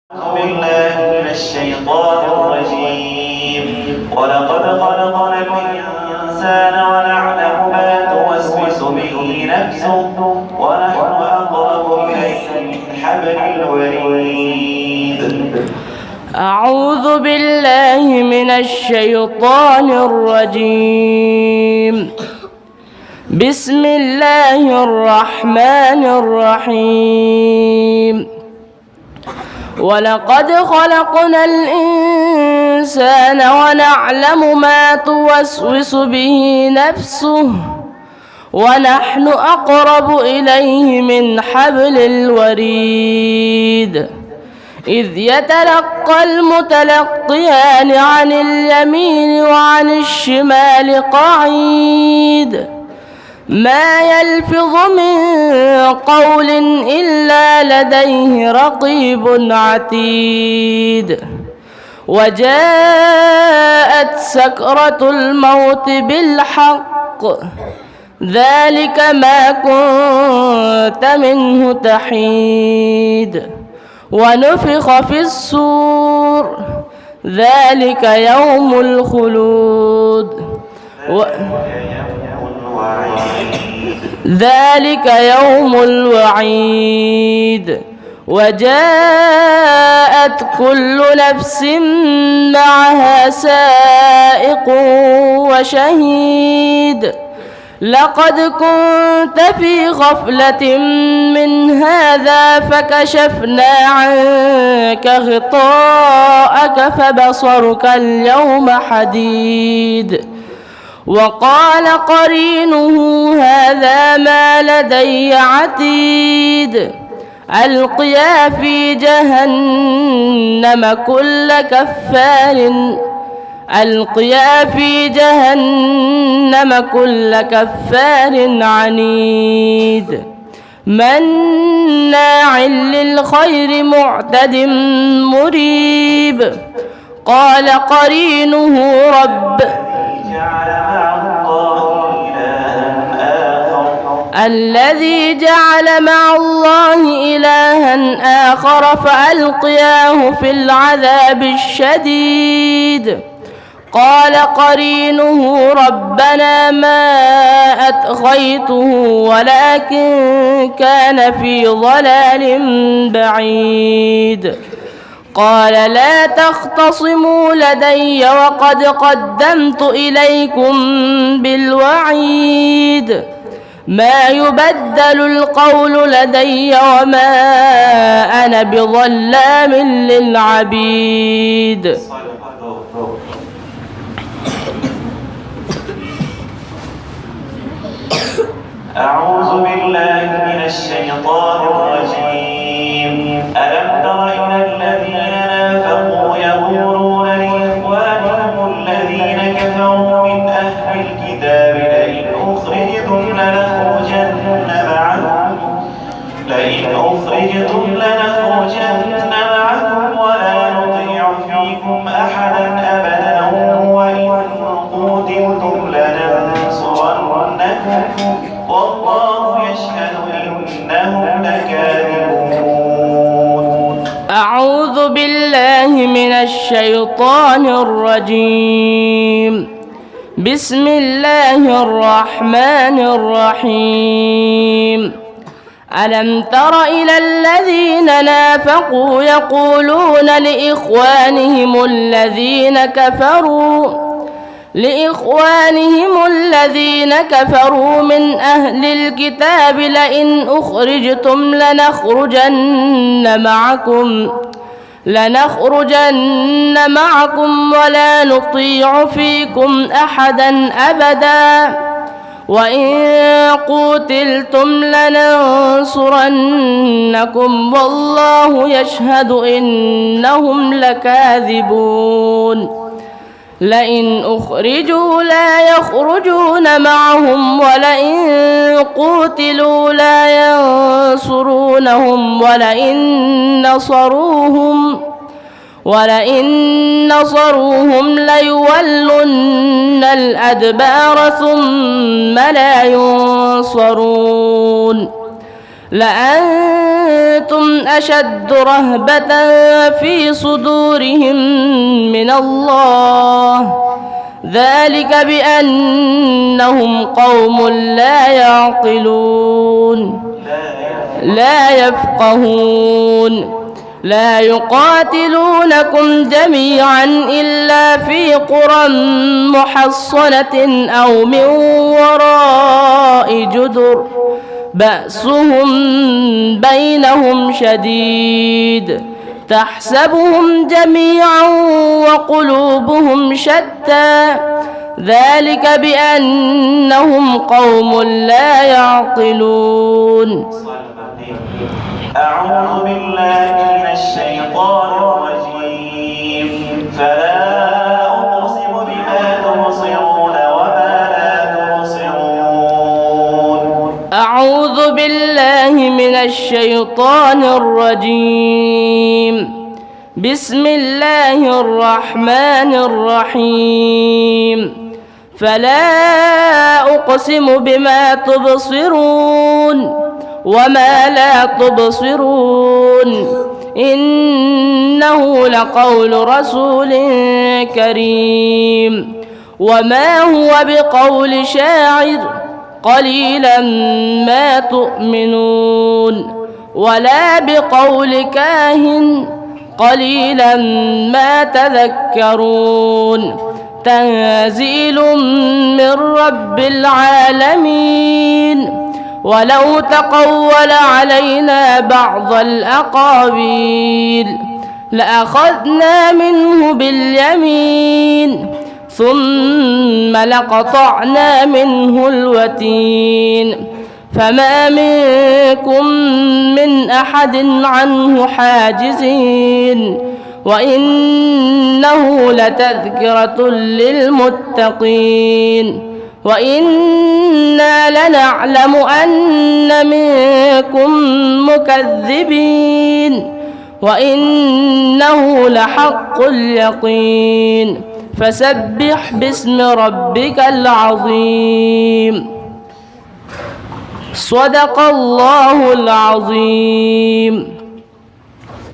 أعوذ بالله من الشيطان الرجيم. ولقد خلقنا الإنسان ونعلم ما توسوس به نفسه ونحن أقرب إليه من حبل الوريد. أعوذ بالله من الشيطان الرجيم. بسم الله الرحمن الرحيم. ولقد خلقنا الإنسان ونعلم ما توسوس به نفسه ونحن أقرب إليه من حبل الوريد. إذ يتلقى المتلقيان عن اليمين وعن الشمال قعيد ما يلفظ من قول إلا لديه رقيب عتيد. وجاءت سكرة الموت بالحق ذلك ما كنت منه تحيد. ونفخ في الصور ذلك يوم الخلود ذلك يوم الوعيد. وجاءت كل نفس معها سائق وشهيد. لقد كنت في غفلة من هذا فكشفنا عنك غطاءك فبصرك اليوم حديد. وقال قرينه هذا ما لدي عتيد. ألقيا في جهنم كل كفار عنيد مناع للخير معتد مريب. قال قرينه الذي جعل مع الله إلها آخر فألقياه في العذاب الشديد. قال قرينه ربنا ما أطغيته ولكن كان في ضلال بعيد. قال لا تختصموا لدي وقد قدمت إليكم بالوعيد. ما يبدل القول لدي وما أنا بظلام للعبيد. أعوذ بالله من الشيطان الرجيم. ألم تر إلى الذين نافقوا يقولون لإخوانهم الذين كفروا من أهل الكتاب لئن أخرجتم لنخرجن معكم ولا نطيع فيكم أحدا أبدا وإن قتلتم لننصرنكم والله يشهد إنهم لكاذبون. أعوذ بالله من الشيطان الرجيم. بسم الله الرحمن الرحيم. ألم تر إلى الذين نافقوا يقولون لإخوانهم الذين كفروا من أهل الكتاب لئن أخرجتم لنخرجن معكم ولا نطيع فيكم أحدا أبدا وإن قتلتم لننصرنكم والله يشهد إنهم لكاذبون. لئن أخرجوا لا يخرجون معهم ولئن قتلوا لا ينصرونهم ولئن نصروهم ليولن الأدبار ثم لا ينصرون. لأنتم أشد رهبة في صدورهم من الله، ذلك بأنهم قوم لا يعقلون لا يفقهون. لا يقاتلونكم جميعا إلا في قرى محصنة أو من وراء جدر بأسهم بينهم شديد تحسبهم جميعا وقلوبهم شتى، ذلك بأنهم قوم لا يعقلون. أعوذ بالله من الشيطان الرجيم. فلا أقسم بما تبصرون وما لا تبصرون. أعوذ بالله من الشيطان الرجيم. بسم الله الرحمن الرحيم. فلا أقسم بما تبصرون وما لا تبصرون، إنه لقول رسول كريم، وما هو بقول شاعر قليلا ما تؤمنون، ولا بقول كاهن قليلا ما تذكرون. تنزيل من رب العالمين. ولو تقول علينا بعض الأقاويل لأخذنا منه باليمين ثم لقطعنا منه الوتين، فما منكم من أحد عنه حاجزين، وإنه لتذكرة للمتقين، وإنا لنعلم أن منكم مكذبين، وإنه لحق اليقين، فسبح باسم ربك العظيم. صدق الله العظيم.